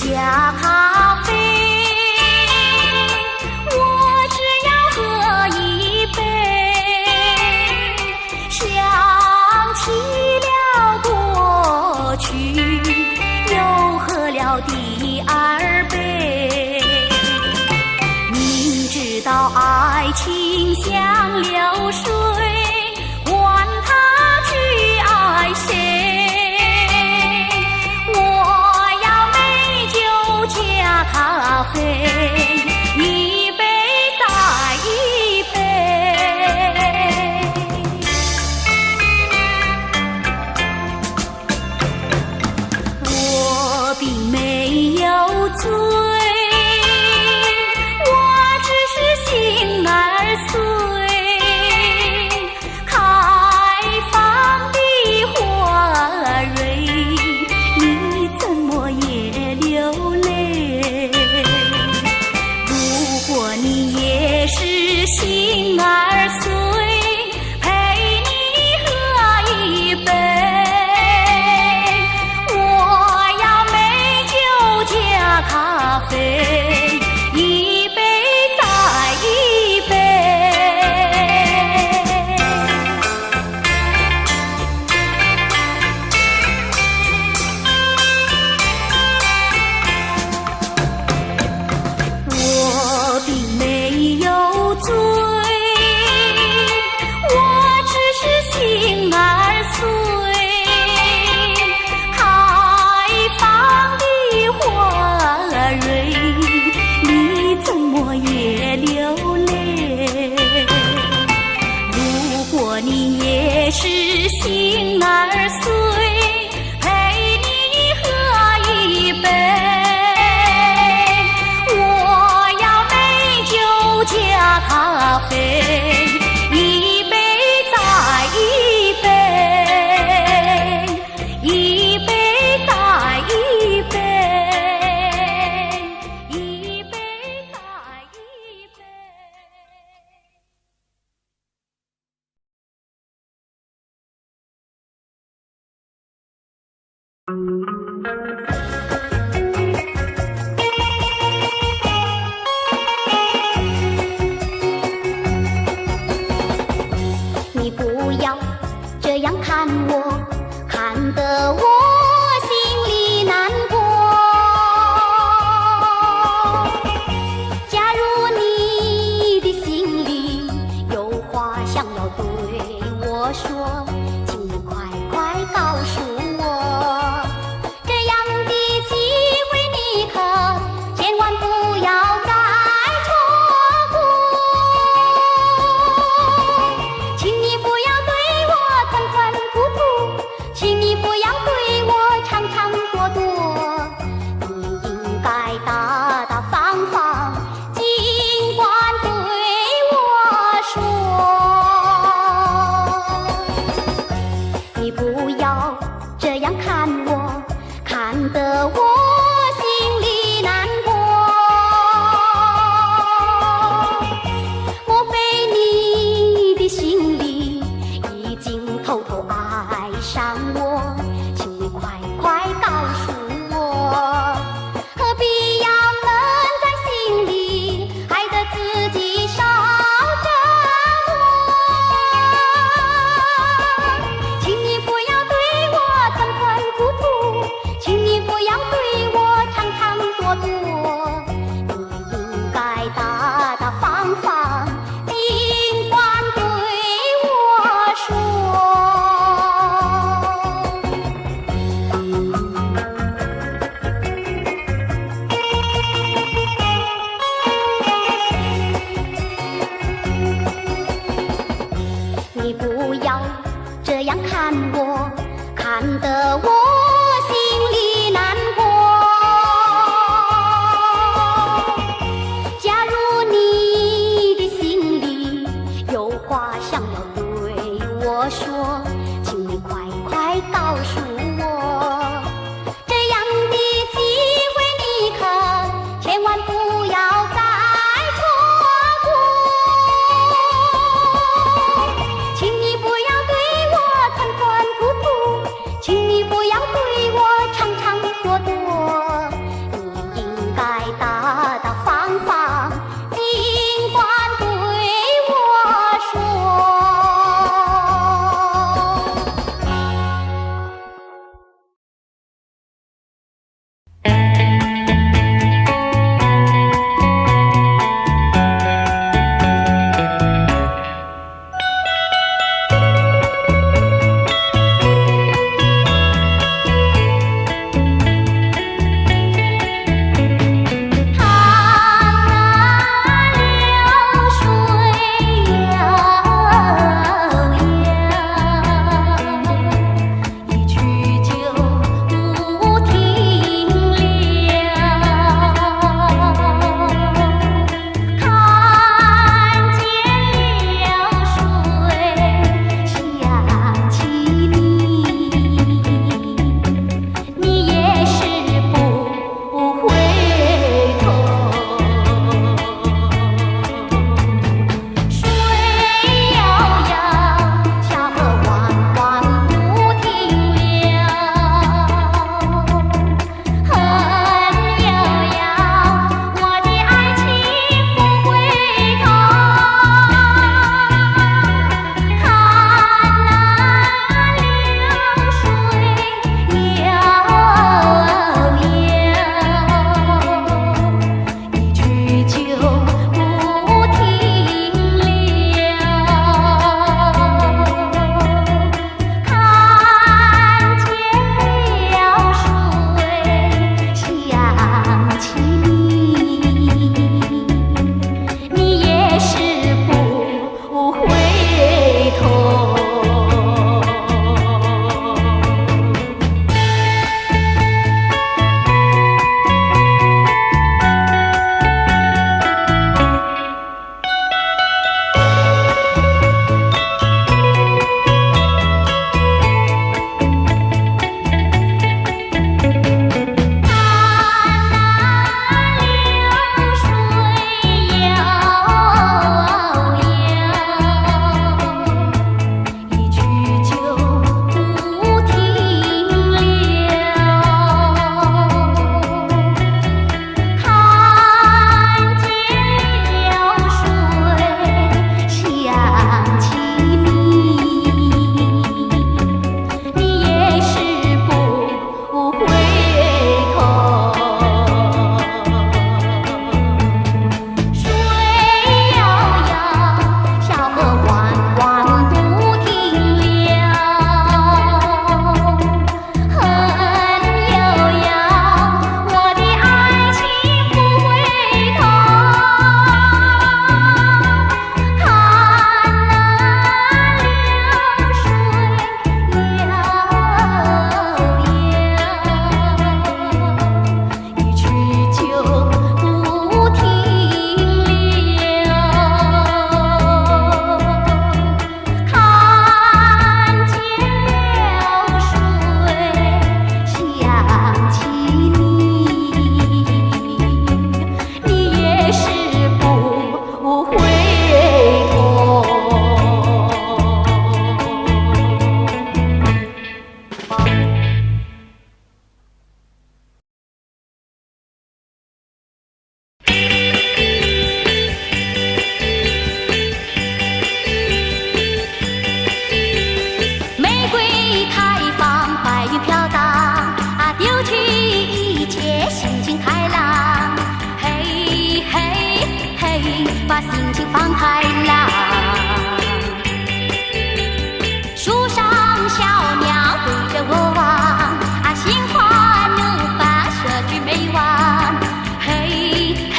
加咖啡，我只要喝一杯。想起了过去，又喝了第二杯。明知道爱情像流水，管他去爱谁。咖啡，一杯再一杯。我并没有醉，我只是心儿碎。开放的花蕊，你怎么也流泪？如果你也是心儿碎，陪你喝一杯。我要美酒加咖啡，一杯再一杯。我并没有醉，我只是心儿碎。开放的花蕊，你怎么也流泪？如果你也是心儿碎，陪你喝一杯。加咖啡，一杯再一杯，一杯再一杯，一杯再一杯。你不要这样看我，看得我心里难过。假如你的心里有话想要对我说，请你快快告诉我，这样的机会你可千万不要再错过。请你不要对我吞吞吐吐，请你不要对我长长躲躲，你应该大大方方，尽管对我说。把心情放开朗。树上小鸟对着我望，啊，心花怒放，说句没完。嘿嘿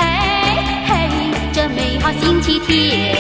嘿，这美好星期天。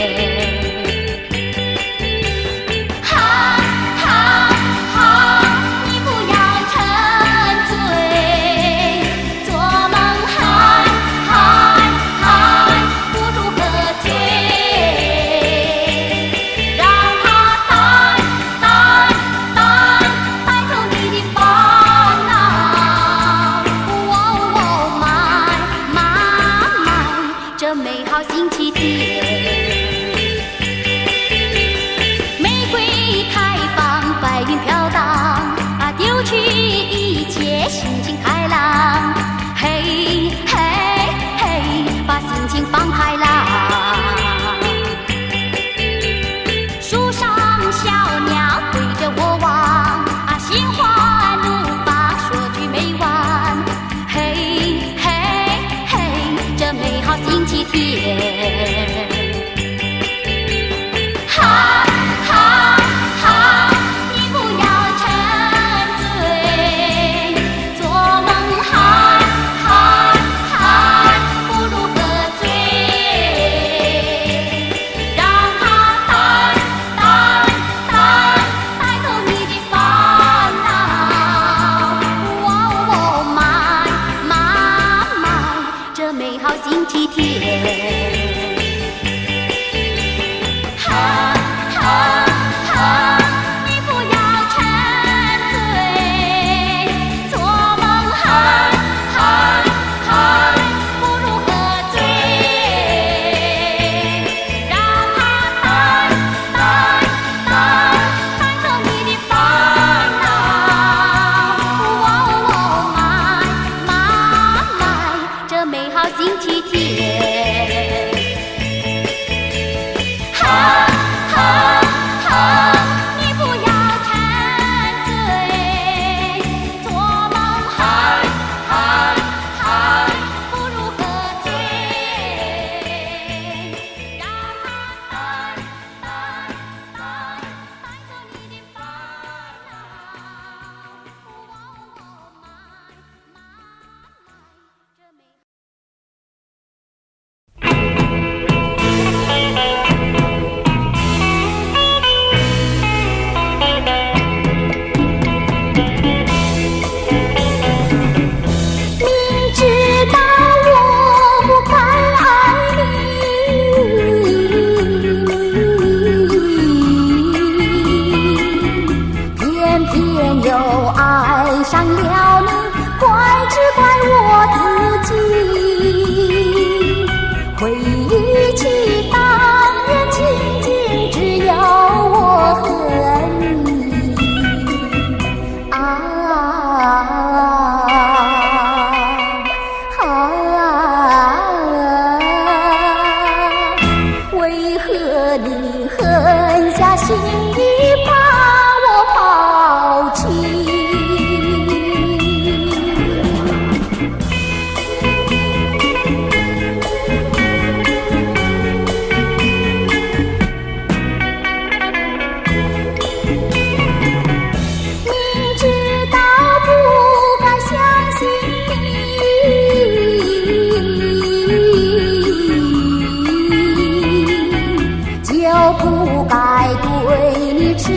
不该对你痴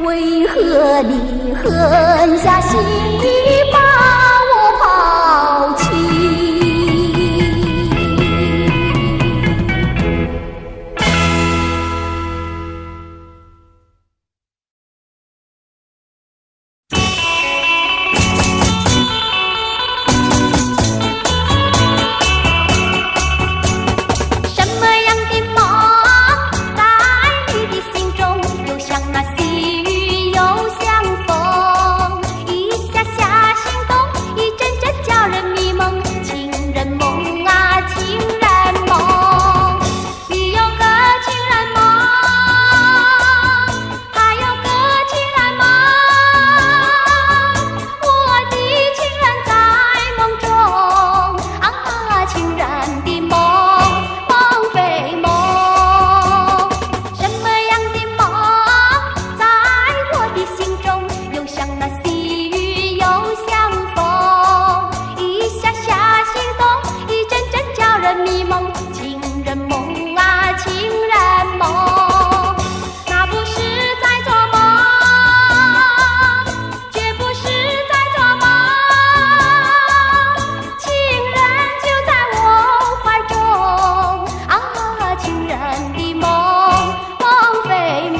为何你狠下心把我抛弃？什么样的梦在你的心中，又像那细雨又像风，一下下心动，一阵阵叫人迷蒙。情人梦啊，情人梦，你有个情人梦，还有个情人梦，我的情人在梦中啊，情人的梦。迷蒙，情人梦啊，情人梦，那不是在做梦，绝不是在做梦，情人就在我怀中啊，情人的梦，梦非梦。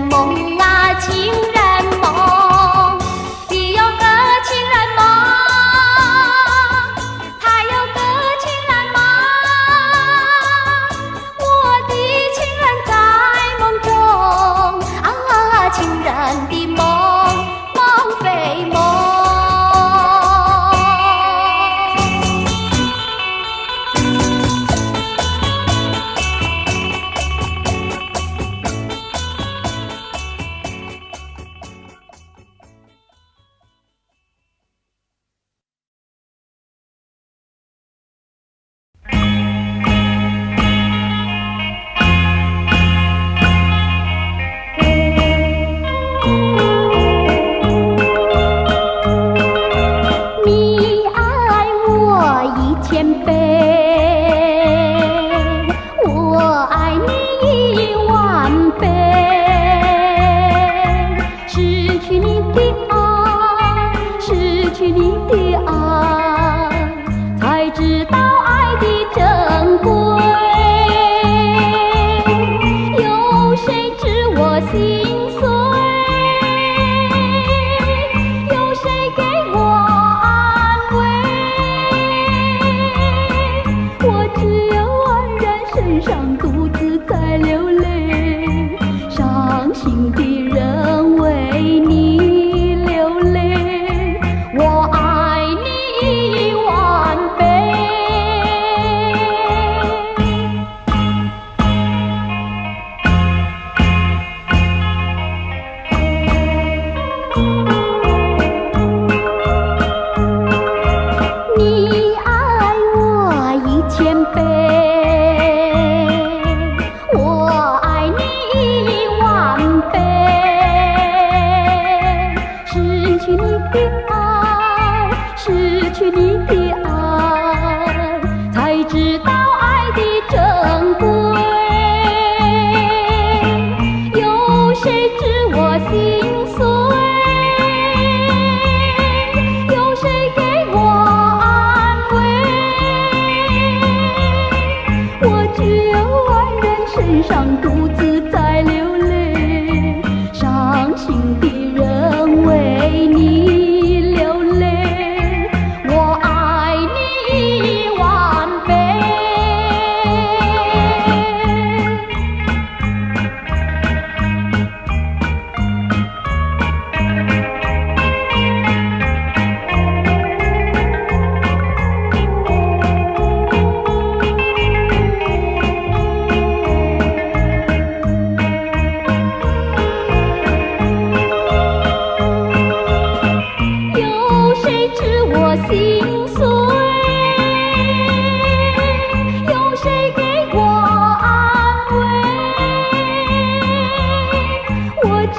梦啊，情人梦，你有个情人梦，他有个情人梦，我的情人在梦中啊，情人的梦，梦非梦。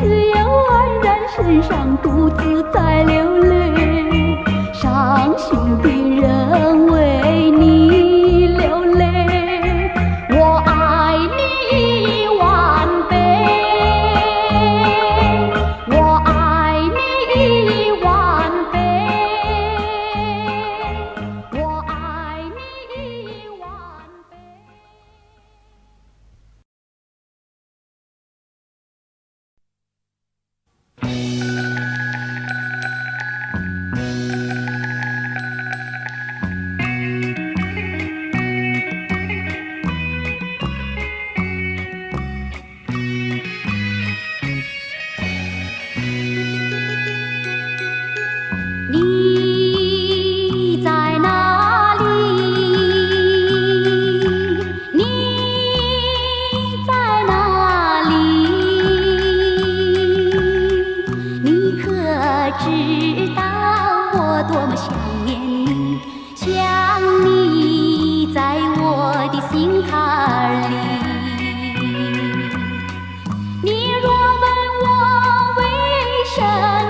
只有黯然神伤，独自在流泪。伤心的人为你流泪，我爱你万倍，我爱你万倍，我爱你万倍。你在哪里？你在哪里？你可知道我多么想念你？想你在我的心坎里。你若问我为什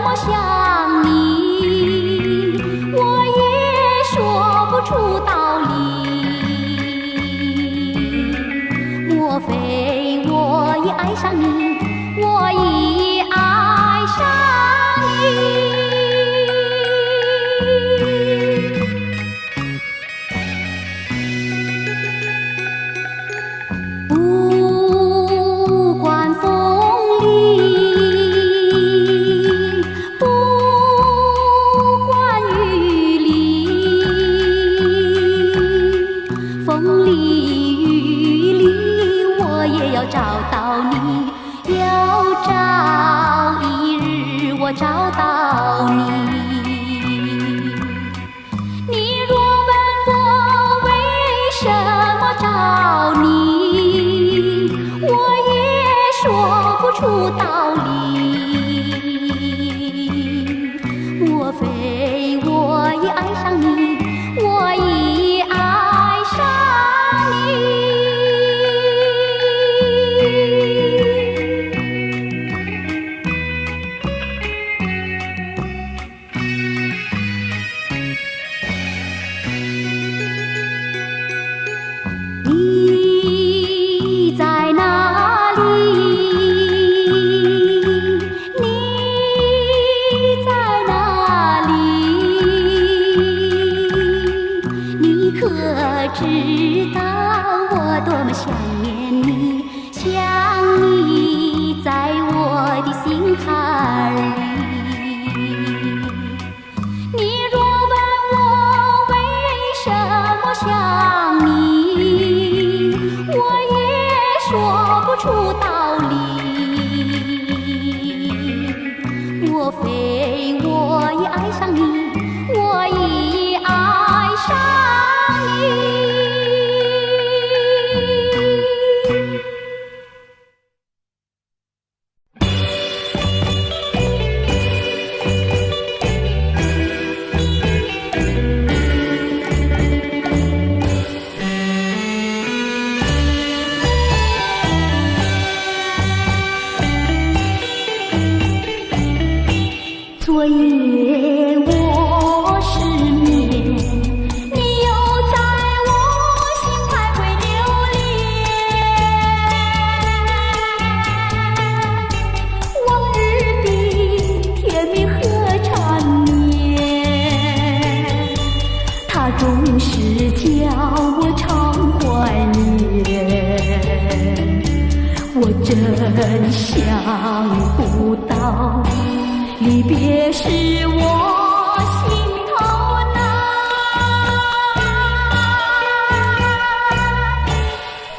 么想你，我也说不出道理。莫非我已爱上你，我已爱上你。不管风里，不管雨里，风里雨里，我也要找到你，有朝一日我找到你。你若问我为什么找你，我也说不出道理。莫非我已爱上你，我已爱上你。你在哪里？你在哪里？你可知道我多么想念你？想你在我的心坎里。你若问我为什么想你，我也说不出道理。莫非我已爱上你，我已爱上你。昨夜我失眠，你又在我心徘徊流连。往日的甜蜜和缠绵，它总是叫我常怀念。我真想不到，离别是我心头难，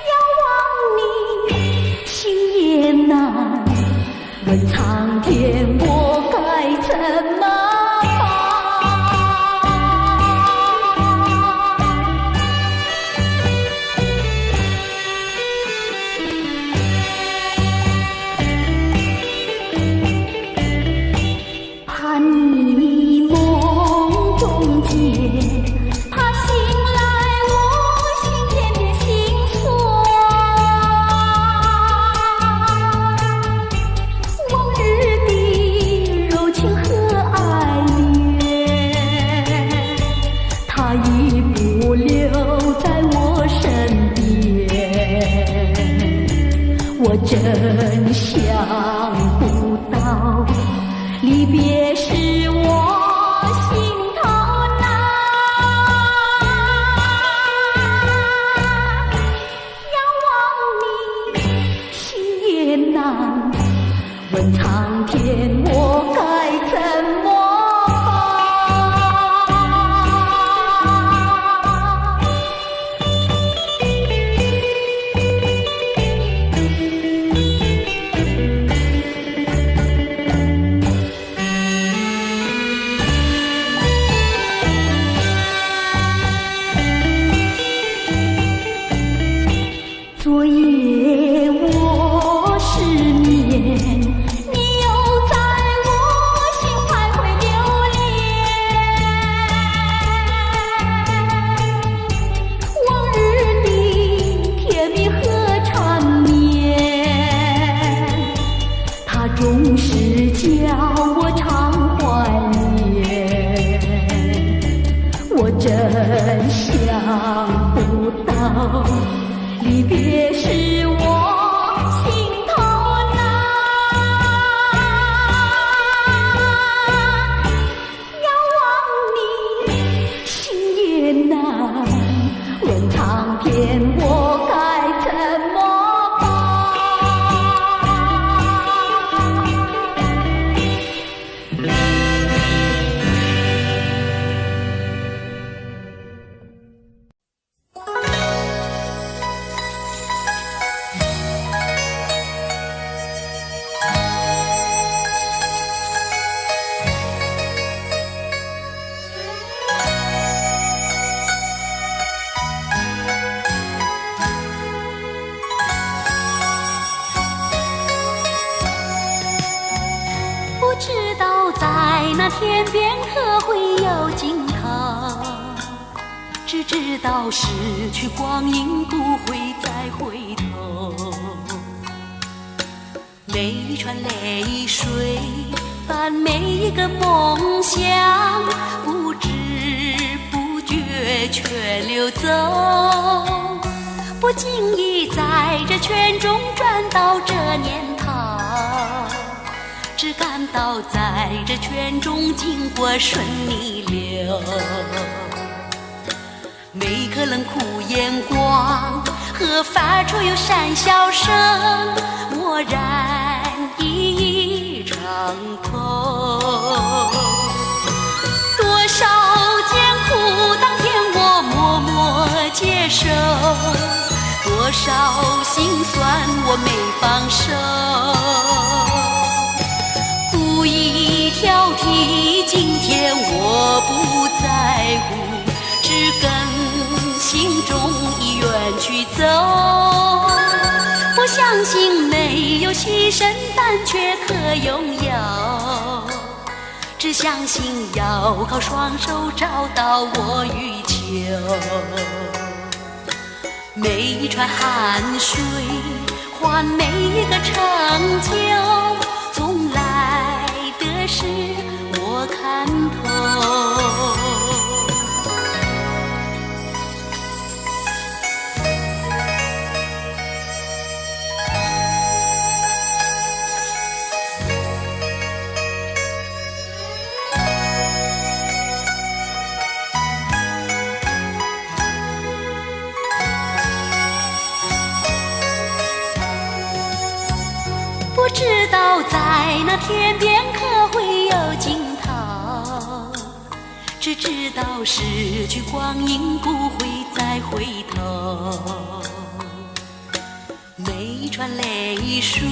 遥望你心也难，问苍天我该怎么怕你梦中见，怕醒来我心甜甜心酸。往日真想不到，离别是我心头难。仰望你，心也难。问苍天，我该怎么昨夜我失眠，你又在我心徘徊流连。往日的甜蜜和缠绵，它总是叫我常怀念。我真想不到，离别是我心头难。仰望你，心也难。问苍天，我该怎么不知道在那天边可会有尽头，只知道失去光阴不会再回头。每一串泪水伴每一个梦想，不知不觉却流走。不经意在这圈中转到这年头，只感到在这圈中经过顺逆流。每颗冷酷眼光和发出有讪笑声，蓦然一场空。多少艰苦当天我默默接受，多少心酸我没放手。故意挑剔，今天我不在乎，只跟心中意愿去走。不相信没有牺牲，但却可拥有，只相信要靠双手找到我欲求。每一串汗水换每一个成就，从来的事我看透。不知道在那天边可会有尽头，只知道失去光阴不会再回头。每一串泪水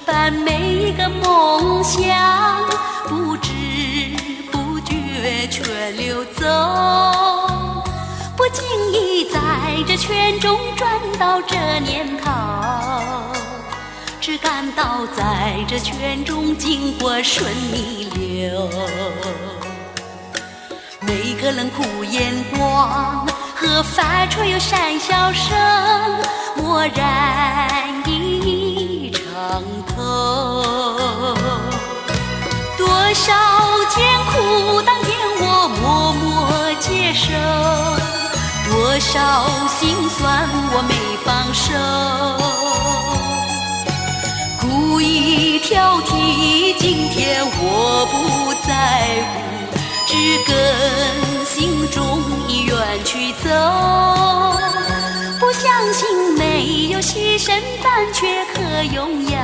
伴每一个梦想，不知不觉却流走。不经意在这圈中转到这年头，只感到在这圈中经过顺逆流。每颗冷酷眼光和发出有讪笑声，蓦然一场空。多少艰苦当天我默默接受，多少心酸我没放手。今天我不在乎，只跟心中意愿去走。不相信没有牺牲但却可拥有，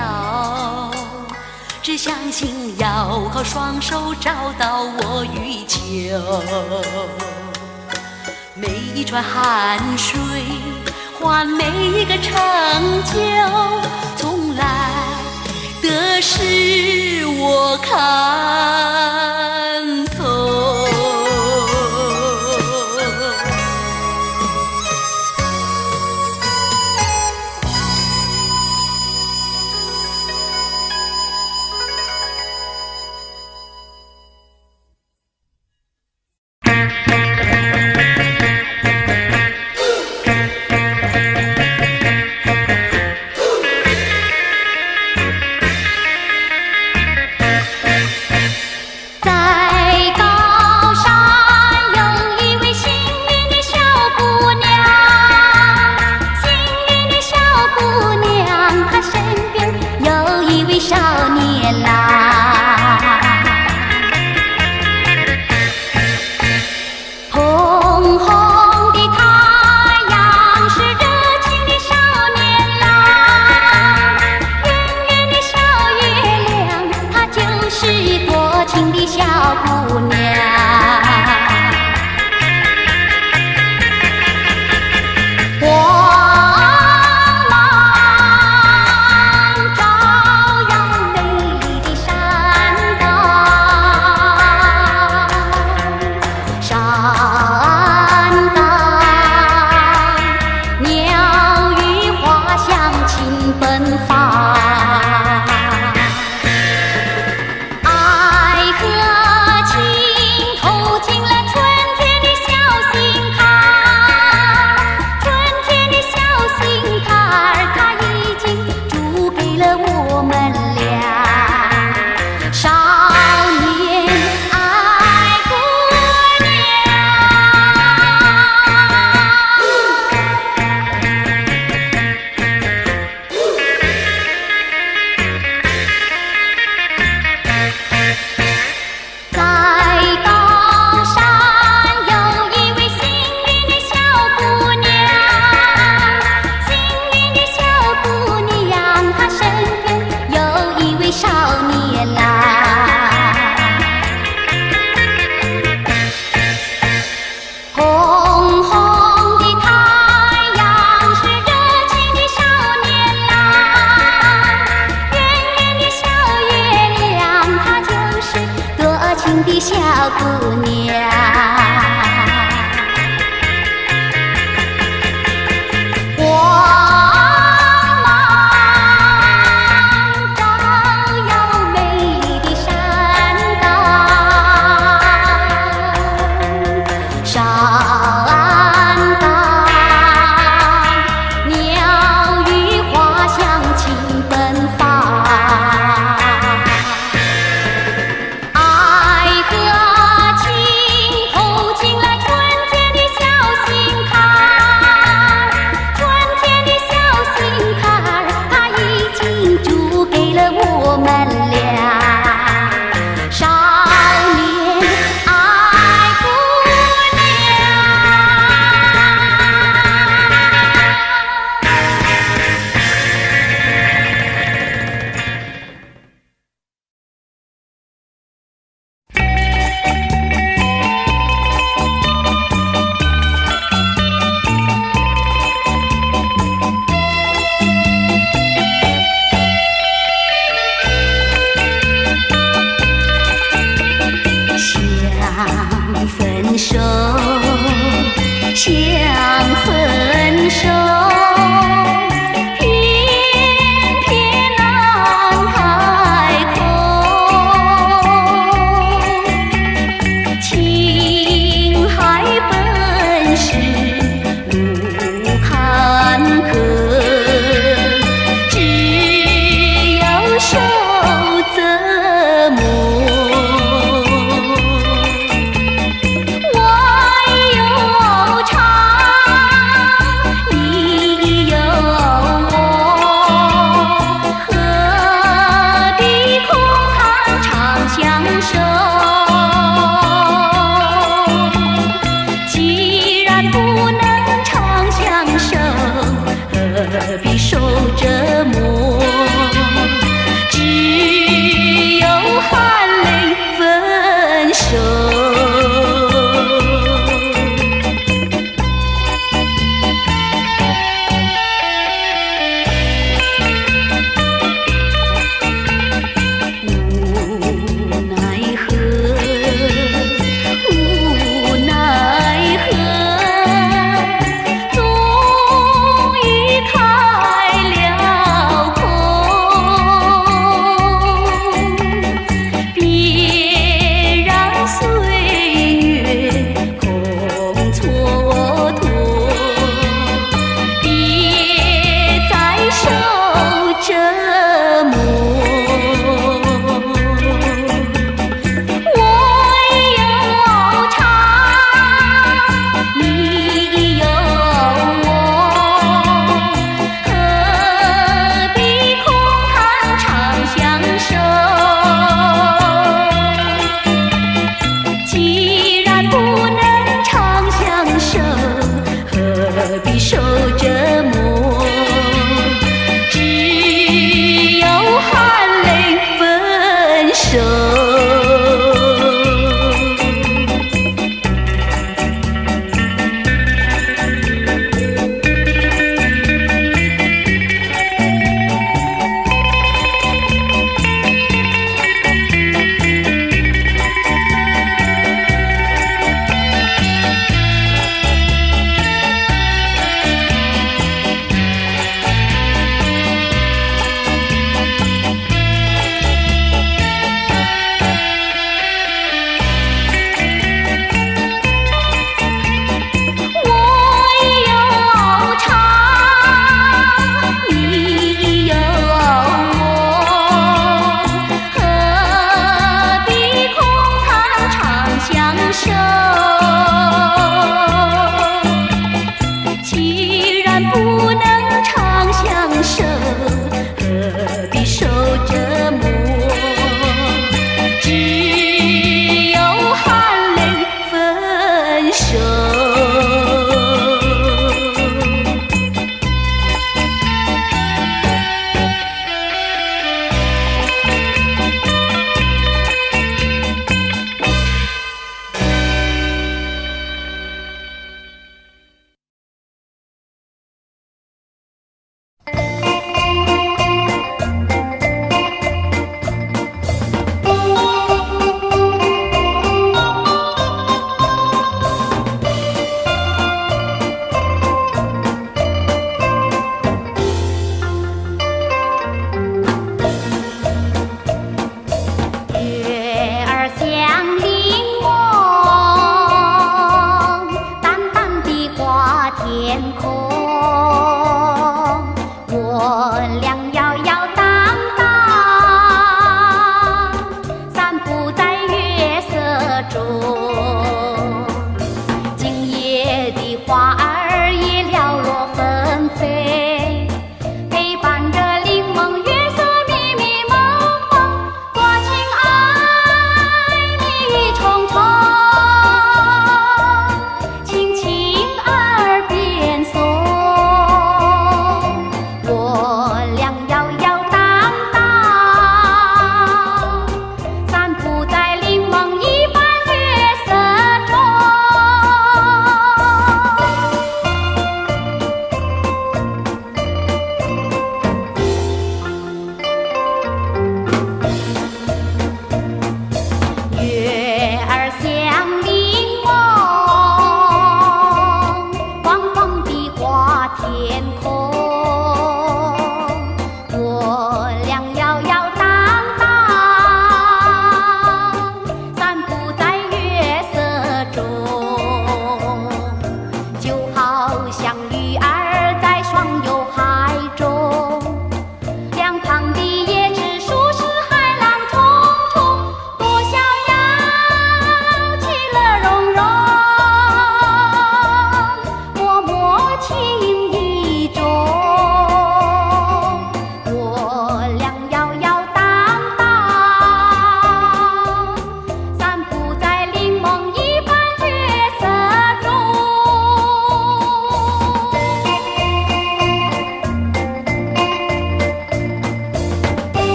只相信要靠双手找到我欲求。每一串汗水换每一个成就，从来的事我看透。折磨，只有含泪分手。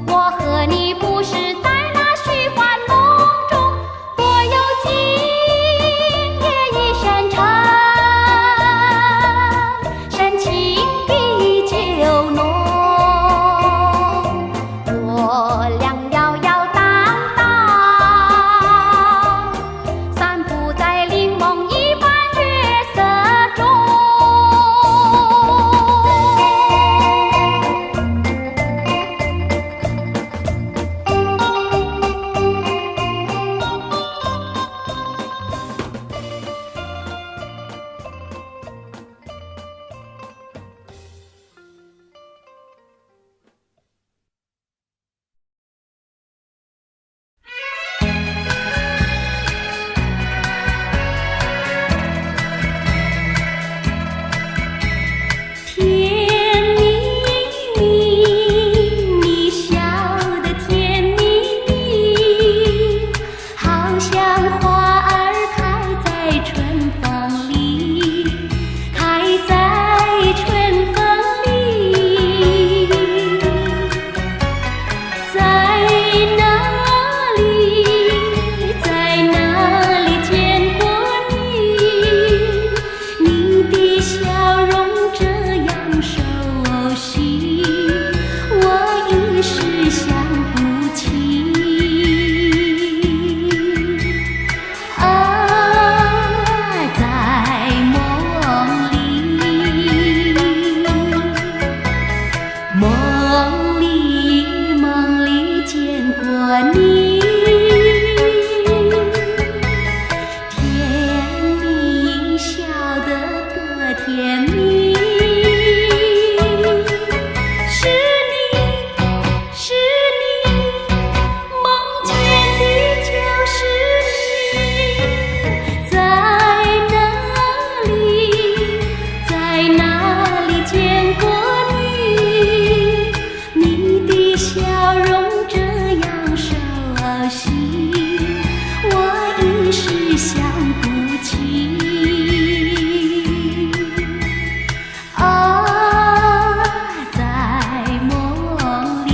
我和你不是在那虚幻梦中，多有几时想不起。啊，在梦里。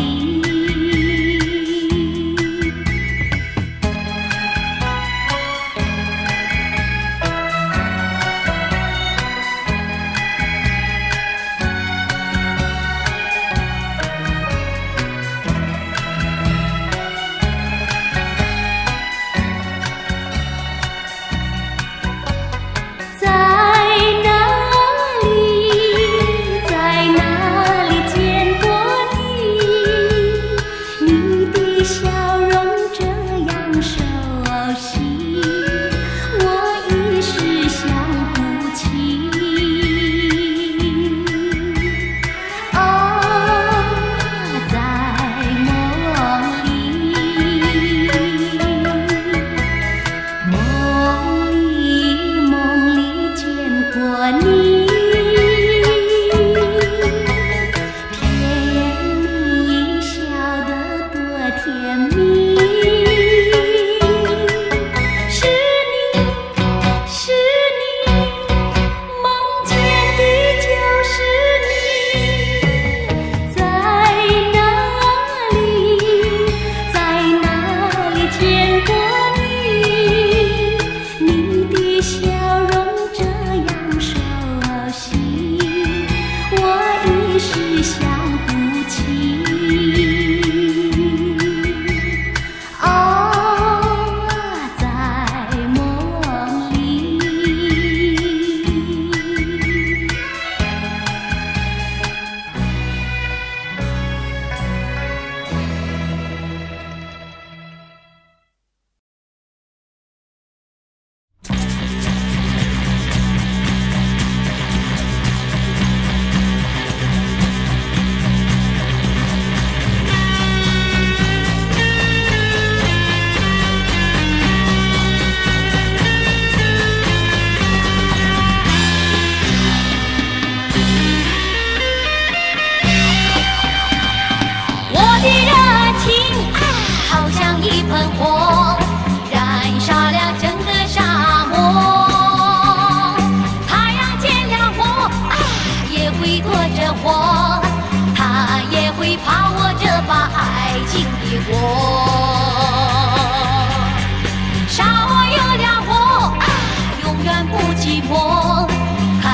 在哪里，在哪里见过你？你的笑容这样熟悉，我一时想不起。啊，在梦里，梦里，梦里见过你，甜蜜笑得多甜蜜。是你，是你，梦见的就是你。在哪里，在哪里见过你？你的笑容这样熟悉，我一时想不起。啊，在梦里。我的热情好像一盆火，燃烧了整个沙漠。太阳见了我，也会躲着我，它也会怕我这把爱情的火。沙漠有了我，永远不寂寞，开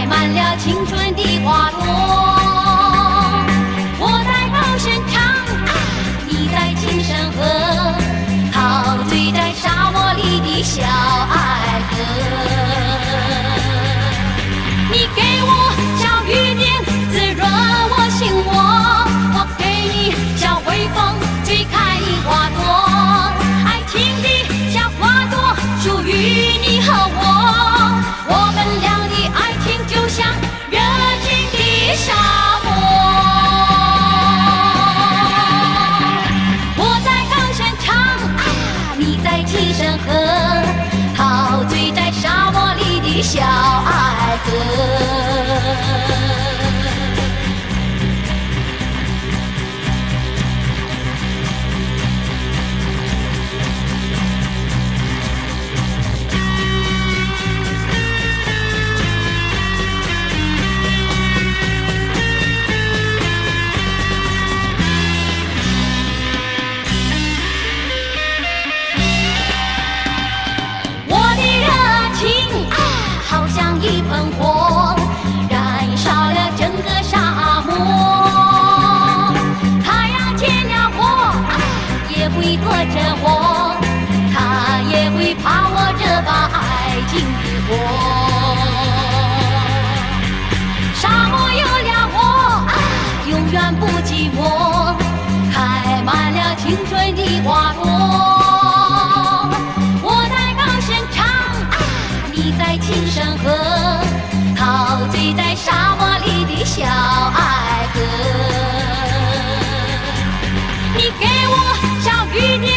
满了青春的花朵。我在高声唱，你在轻声和，陶醉在沙漠里的小爱歌。你给我小雨点滋润我心窝，我给你小微风吹开花朵，爱情的小花朵属于你和我，我们俩的爱情就像热情的沙漠。我在高声唱，你在轻声和，陶醉在沙漠里的小爱歌。我的热情好像一盆火，燃烧了整个沙漠。太阳见了我，也会躲着我，它也会怕我这把爱情的火。沙漠有了我，永远不寂寞，开满了青春的花朵。我在高声唱，你在轻声和，陶醉在沙漠里的小爱歌。你给我小雨点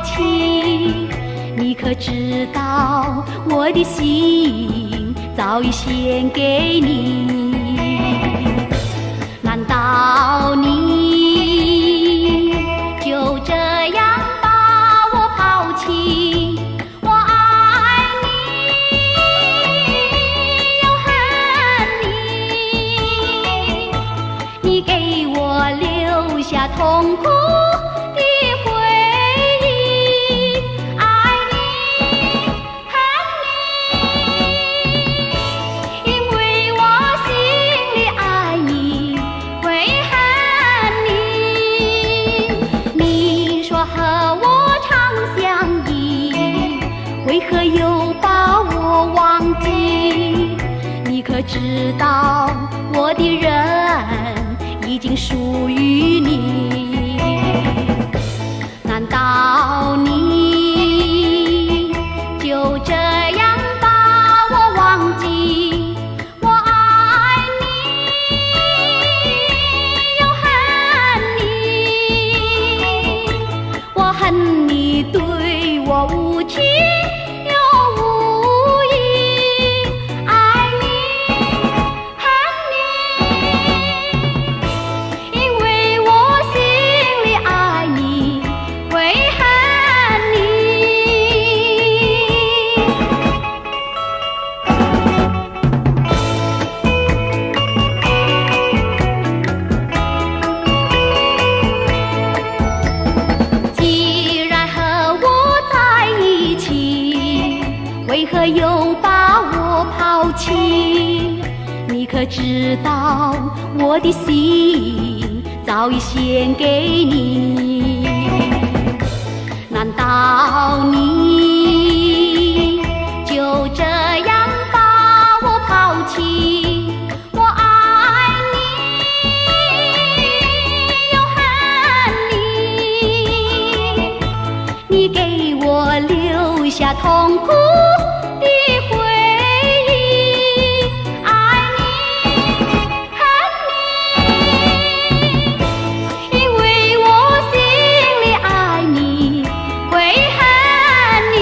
弃。你可知道我的心早已献给你？难道你就这样把我抛弃？我爱你又恨你，你给我留下痛苦的回忆。爱你恨你，因为我心里爱你，会恨你。你说和我常相依，为何又把我忘记？你可知道我的人已经属于你？难道你就这样把我忘记？我爱你又恨你，我恨你对我无情又无义。爱你恨你，因为我心里爱你，会恨你。既然和我在一起，为何又把我抛弃？你可知道我的心早已献给你？难道你就这样把我抛弃？我爱你又恨你，你给我留下痛苦的回忆。爱你恨你，因为我心里爱你，会恨你。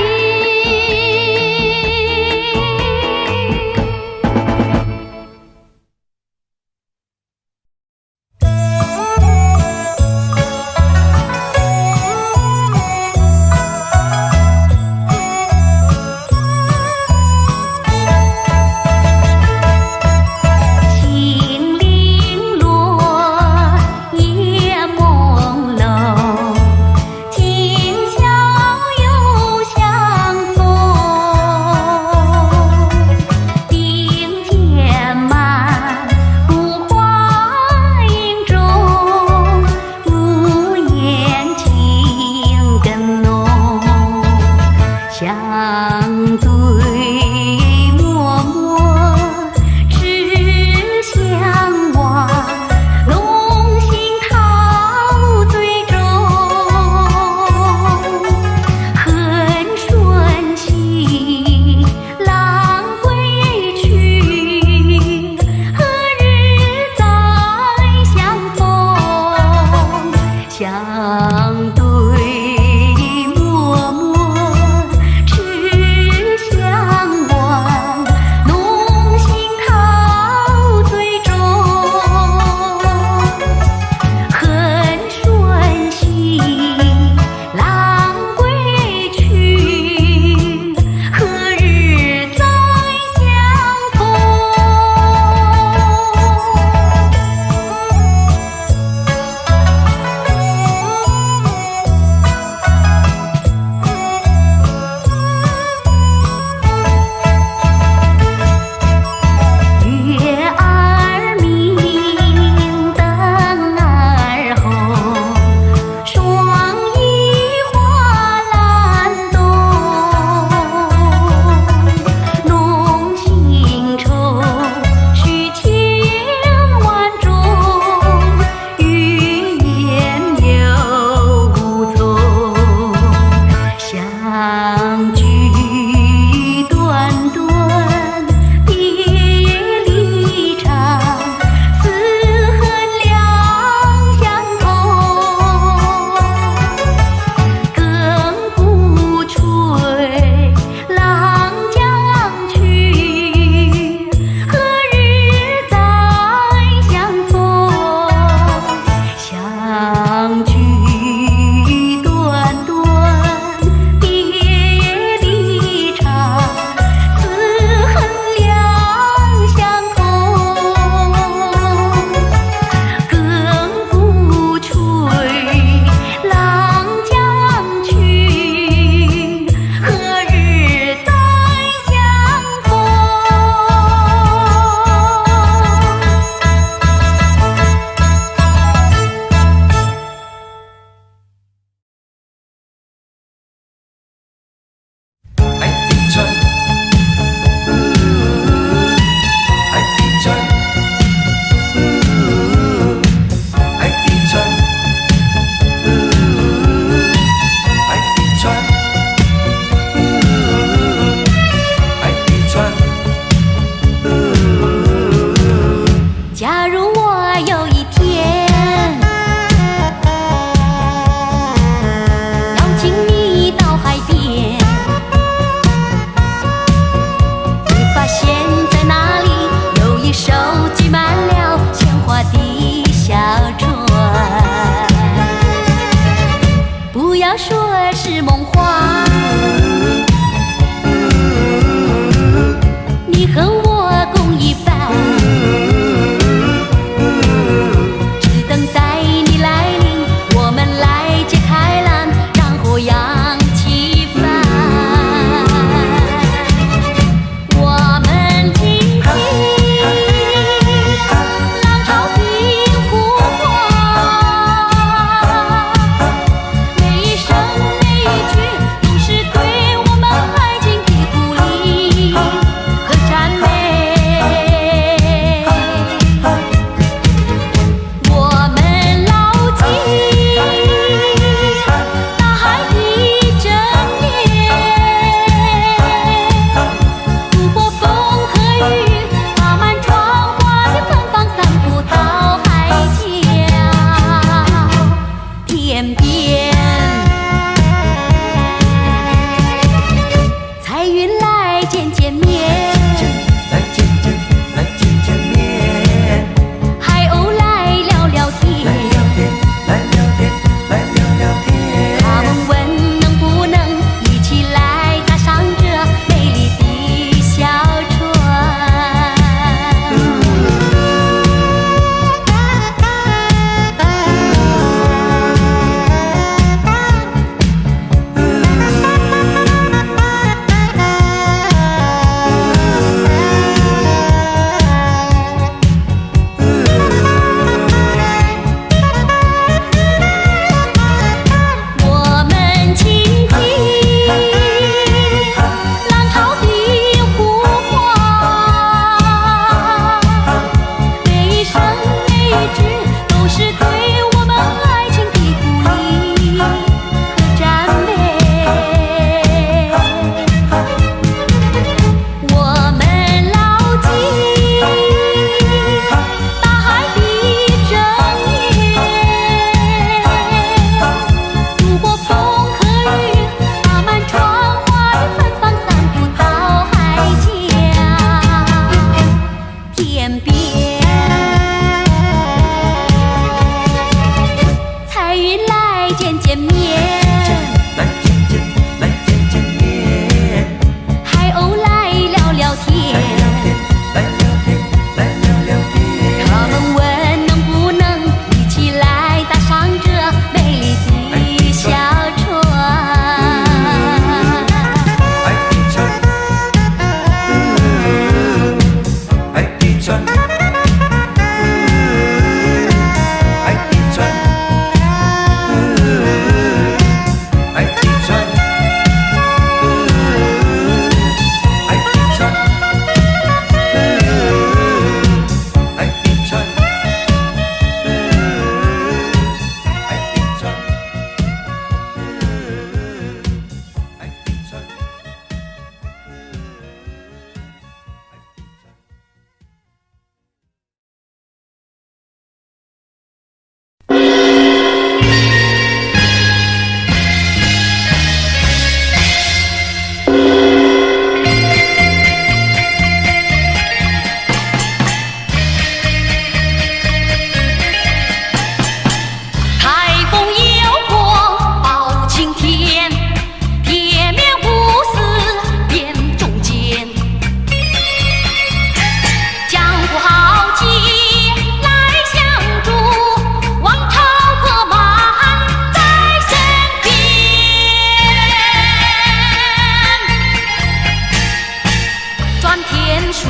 天书，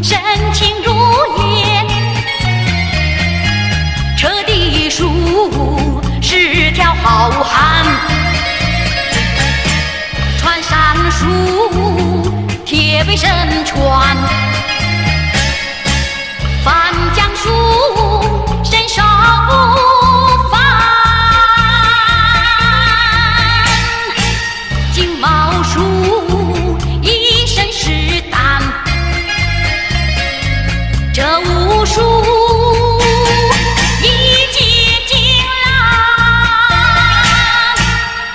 深情如烟。车底书是条好汉，穿山书，铁背身穿。翻江书，身手不凡。金毛书，一身是胆。这武术一结金兰，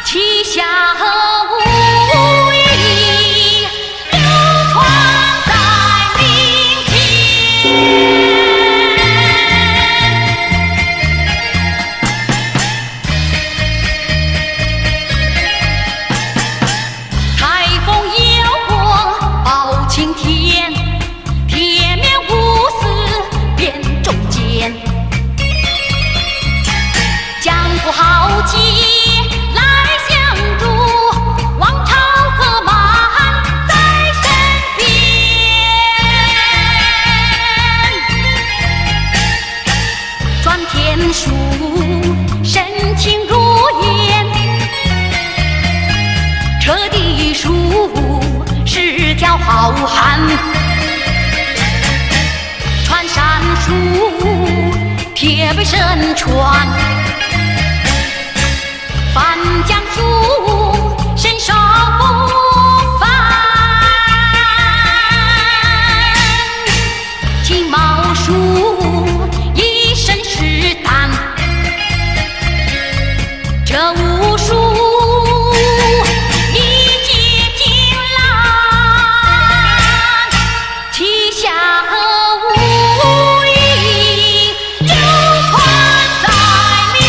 旗下武艺流传在民间。台风摇过包青天，铁面无私辨忠奸。江湖豪杰来相助，王朝和满在身边。转天书，深情如烟。车底书是条好汉，穿山书，铁背身穿。翻江书，身手不凡。金毛书，一身是胆。这武术一结金兰，旗下武艺流传在民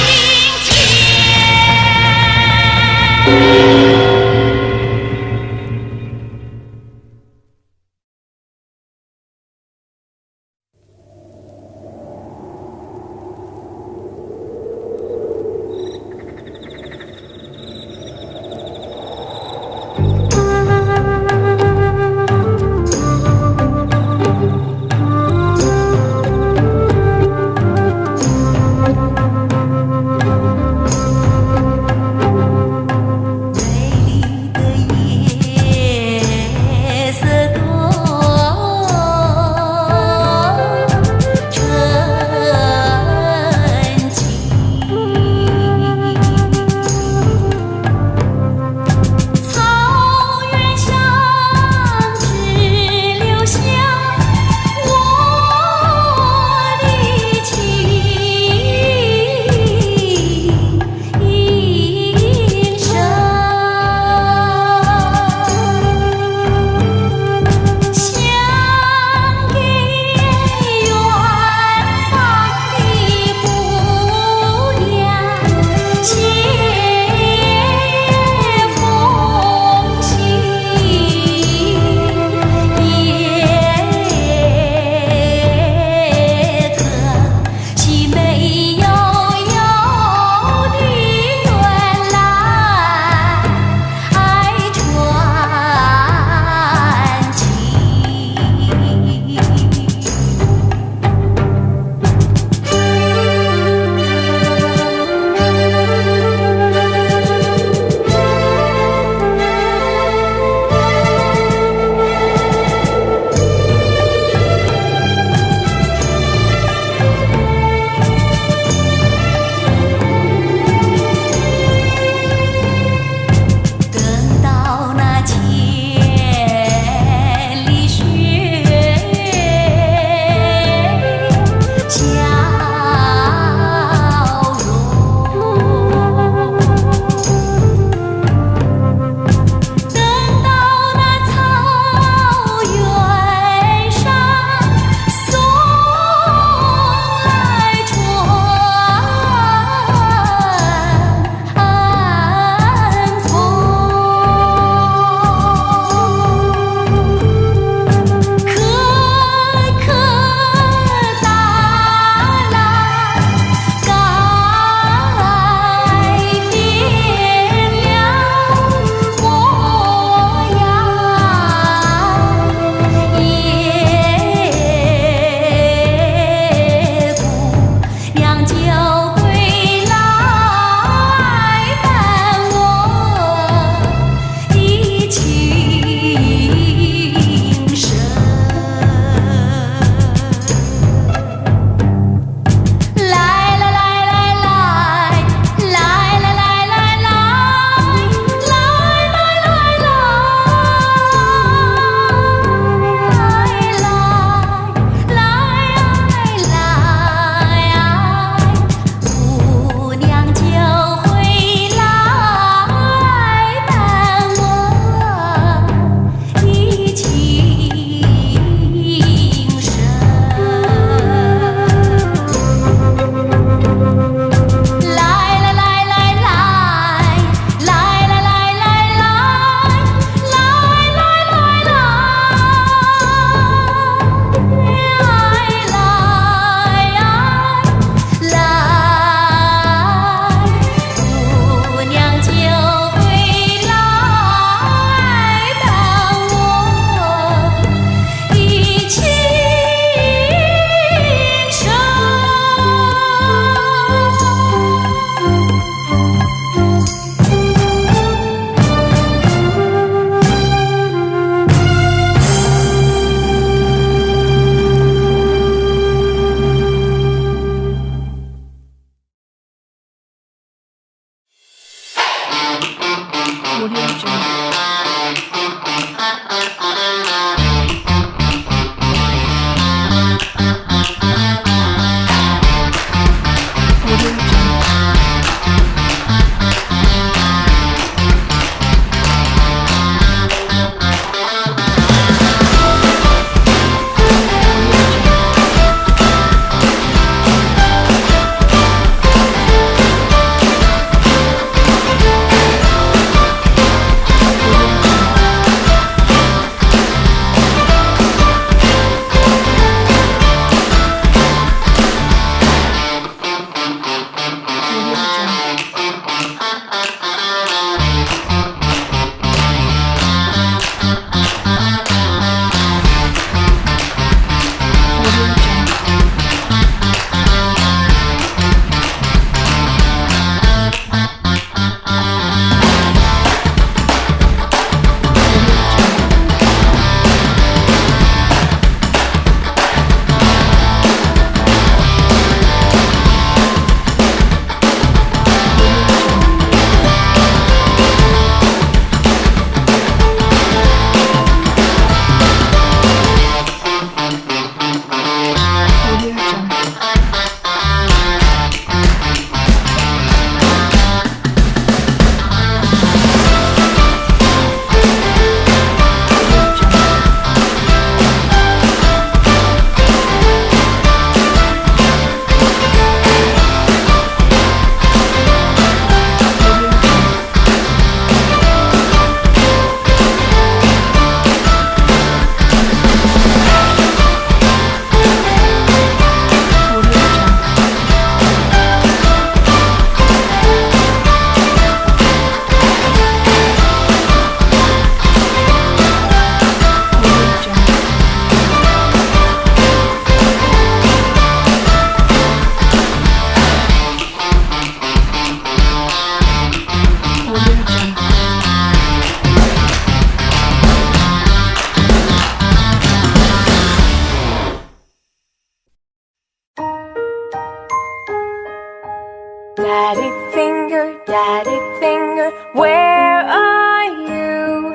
Daddy finger, where are you?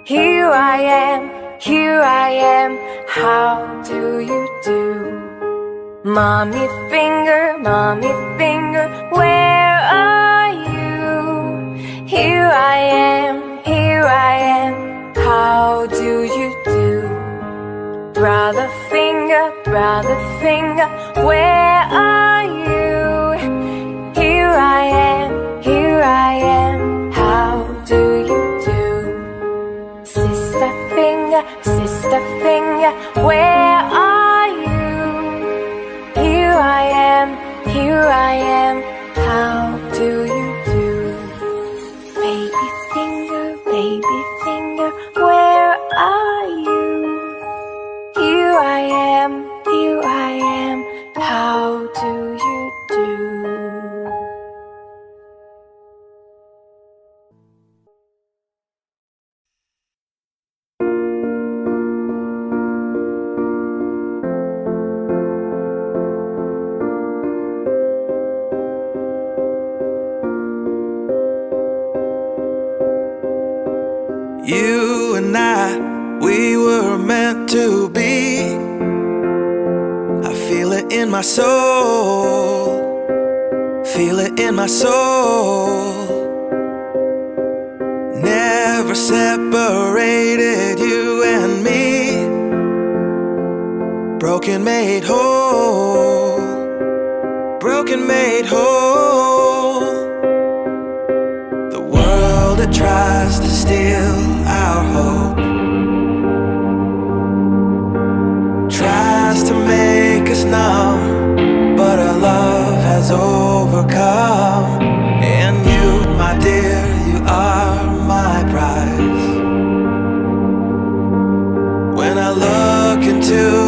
Here I am, how do you do? Mommy finger, where are you? Here I am, how do you do? Brother finger, where are you? Here I am, how do you do? Sister finger, where are you? Here I am, how do you do? Baby finger, where are you? Here I am, how do you do? You and I, we were meant to be. I feel it in my soul, feel it in my soul. Never separated, you and me. Broken made whole, broken made whole. The world that tries to steal our hope tries to make us numb, but our love has overcome. And you, my dear, you are my prize. When I look into